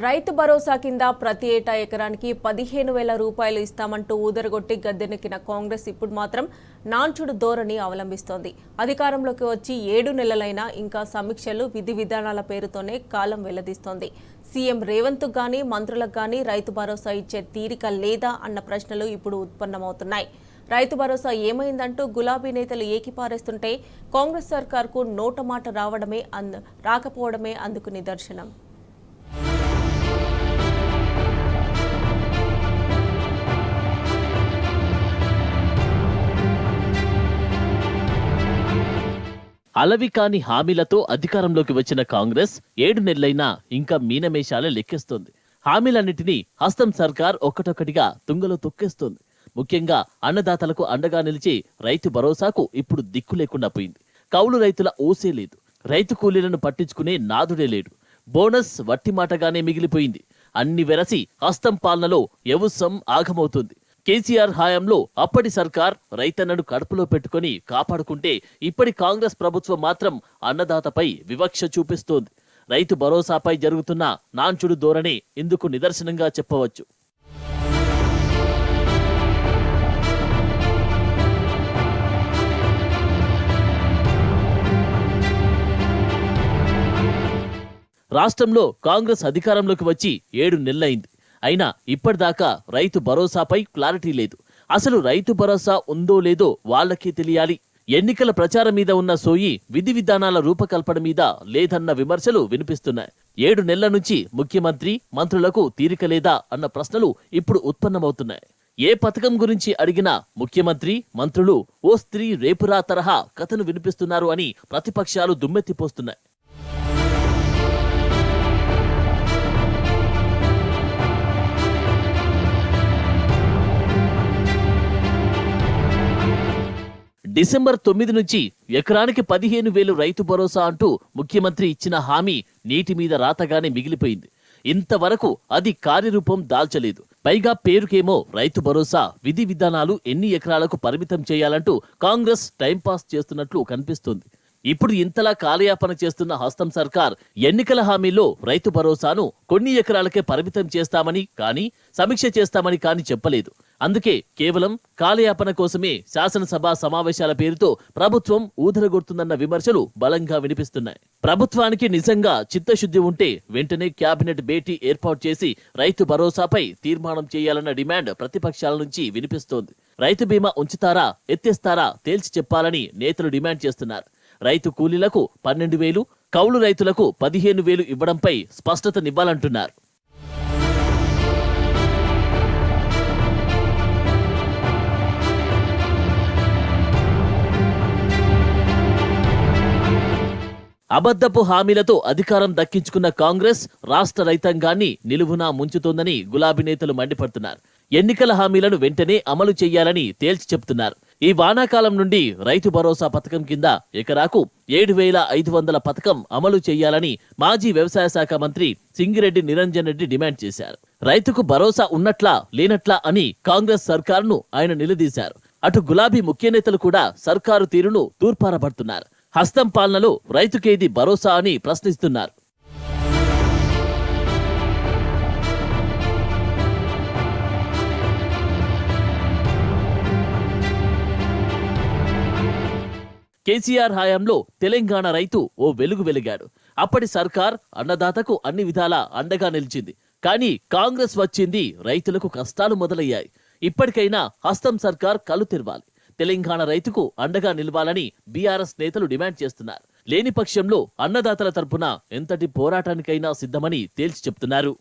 రైతు భరోసా కింద ప్రతి ఏటా ఎకరానికి 15,000 రూపాయలు ఇస్తామంటూ ఊదరగొట్టి గద్దెనెక్కిన కాంగ్రెస్ ఇప్పుడు మాత్రం నాంచుడు ధోరణి అవలంబిస్తోంది. అధికారంలోకి వచ్చి 7 నెలలైనా ఇంకా సమీక్షలు విధి విధానాల పేరుతోనే కాలం వెల్లదీస్తోంది. సీఎం రేవంత్ గానీ మంత్రులకు గానీ రైతు భరోసా ఇచ్చే తీరిక లేదా అన్న ప్రశ్నలు ఇప్పుడు ఉత్పన్నమవుతున్నాయి. రైతు భరోసా ఏమైందంటూ గులాబీ నేతలు ఏకిపారేస్తుంటే కాంగ్రెస్ సర్కార్కు నోటమాట రాకపోవడమే అందుకు నిదర్శనం. అలవి కాని హామీలతో అధికారంలోకి వచ్చిన కాంగ్రెస్ 7 నెలలైనా ఇంకా మీనమేషాలే లెక్కేస్తోంది. హామీలన్నింటినీ హస్తం సర్కార్ ఒక్కటొక్కటిగా తుంగలో తొక్కేస్తోంది. ముఖ్యంగా అన్నదాతలకు అండగా నిలిచి రైతు భరోసాకు ఇప్పుడు దిక్కు లేకుండా పోయింది. కౌలు రైతుల ఊసే లేదు. రైతు కూలీలను పట్టించుకునే నాదుడే లేడు. బోనస్ వట్టి మాటగానే మిగిలిపోయింది. అన్ని వెరసి హస్తం పాలనలో యవుసం ఆగమవుతుంది. కేసీఆర్ హయాంలో అప్పటి సర్కార్ రైతన్నను కడుపులో పెట్టుకుని కాపాడుకుంటే ఇప్పటి కాంగ్రెస్ ప్రభుత్వం మాత్రం అన్నదాతపై వివక్ష చూపిస్తోంది. రైతు భరోసాపై జరుగుతున్న నాంచుడు ధోరణి ఇందుకు నిదర్శనంగా చెప్పవచ్చు. రాష్ట్రంలో కాంగ్రెస్ అధికారంలోకి వచ్చి 7 నెలలైంది. అయినా ఇప్పటిదాకా రైతు భరోసాపై క్లారిటీ లేదు. అసలు రైతు భరోసా ఉందో లేదో వాళ్లకే తెలియాలి. ఎన్నికల ప్రచారం మీద ఉన్న సోయి విధి విధానాల రూపకల్పన మీద లేదన్న విమర్శలు వినిపిస్తున్నాయి. 7 నెలల నుంచి ముఖ్యమంత్రి మంత్రులకు తీరిక లేదా అన్న ప్రశ్నలు ఇప్పుడు ఉత్పన్నమవుతున్నాయి. ఏ పథకం గురించి అడిగినా ముఖ్యమంత్రి మంత్రులు ఓ స్త్రీ రేపురా తరహా కథను వినిపిస్తున్నారు అని ప్రతిపక్షాలు దుమ్మెత్తిపోస్తున్నాయి. డిసెంబర్ 9 నుంచి ఎకరానికి 15,000 రైతు భరోసా అంటూ ముఖ్యమంత్రి ఇచ్చిన హామీ నీటి మీద రాతగానే మిగిలిపోయింది. ఇంతవరకు అది కార్యరూపం దాల్చలేదు. పైగా పేరుకేమో రైతు భరోసా, విధి విధానాలు ఎన్ని ఎకరాలకు పరిమితం చేయాలంటూ కాంగ్రెస్ టైంపాస్ చేస్తున్నట్లు కనిపిస్తోంది. ఇప్పుడు ఇంతలా కాలయాపన చేస్తున్న హస్తం సర్కార్ ఎన్నికల హామీలో రైతు భరోసాను కొన్ని ఎకరాలకే పరిమితం చేస్తామని కానీ సమీక్ష చేస్తామని కానీ చెప్పలేదు. అందుకే కేవలం కాలయాపన కోసమే శాసనసభ సమావేశాల పేరుతో ప్రభుత్వం ఊదరగొడుతుందన్న విమర్శలు బలంగా వినిపిస్తున్నాయి. ప్రభుత్వానికి నిజంగా చిత్తశుద్ధి ఉంటే వెంటనే క్యాబినెట్ భేటీ ఏర్పాటు చేసి రైతు భరోసాపై తీర్మానం చేయాలన్న డిమాండ్ ప్రతిపక్షాల నుంచి వినిపిస్తోంది. రైతు బీమా ఉంచుతారా ఎత్తేస్తారా తేల్చి చెప్పాలని నేతలు డిమాండ్ చేస్తున్నారు. రైతు కూలీలకు 12,000, కౌలు రైతులకు 15,000 ఇవ్వడంపై స్పష్టతనివ్వాలంటున్నారు. అబద్ధపు హామీలతో అధికారం దక్కించుకున్న కాంగ్రెస్ రాష్ట్ర రైతాంగాన్ని నిలువునా ముంచుతోందని గులాబీ నేతలు మండిపడుతున్నారు. ఎన్నికల హామీలను వెంటనే అమలు చేయాలని తేల్చి చెబుతున్నారు. ఈ వానాకాలం నుండి రైతు భరోసా పథకం కింద ఎకరాకు 7,500 పథకం అమలు చేయాలని మాజీ వ్యవసాయ శాఖ మంత్రి సింగిరెడ్డి నిరంజన్ రెడ్డి డిమాండ్ చేశారు. రైతుకు భరోసా ఉన్నట్లా లేనట్లా అని కాంగ్రెస్ సర్కారును ఆయన నిలదీశారు. అటు గులాబీ ముఖ్య నేతలు కూడా సర్కారు తీరును తూర్పారబడుతున్నారు. హస్తం పాలనలో రైతుకేది భరోసా అని ప్రశ్నిస్తున్నారు. కేసీఆర్ హయాంలో తెలంగాణ రైతు ఓ వెలుగు వెలిగాడు. అప్పటి సర్కార్ అన్నదాతకు అన్ని విధాలా అండగా నిలిచింది. కానీ కాంగ్రెస్ వచ్చింది, రైతులకు కష్టాలు మొదలయ్యాయి. ఇప్పటికైనా హస్తం సర్కార్ కళ్ళు తెరవాలి. తెలంగాణ రైతుకు అండగా నిలవాలని బీఆర్ఎస్ నేతలు డిమాండ్ చేస్తున్నారు. లేని పక్షంలో అన్నదాతల తరపున ఎంతటి పోరాటానికైనా సిద్ధమని తేల్చి చెప్తున్నారు.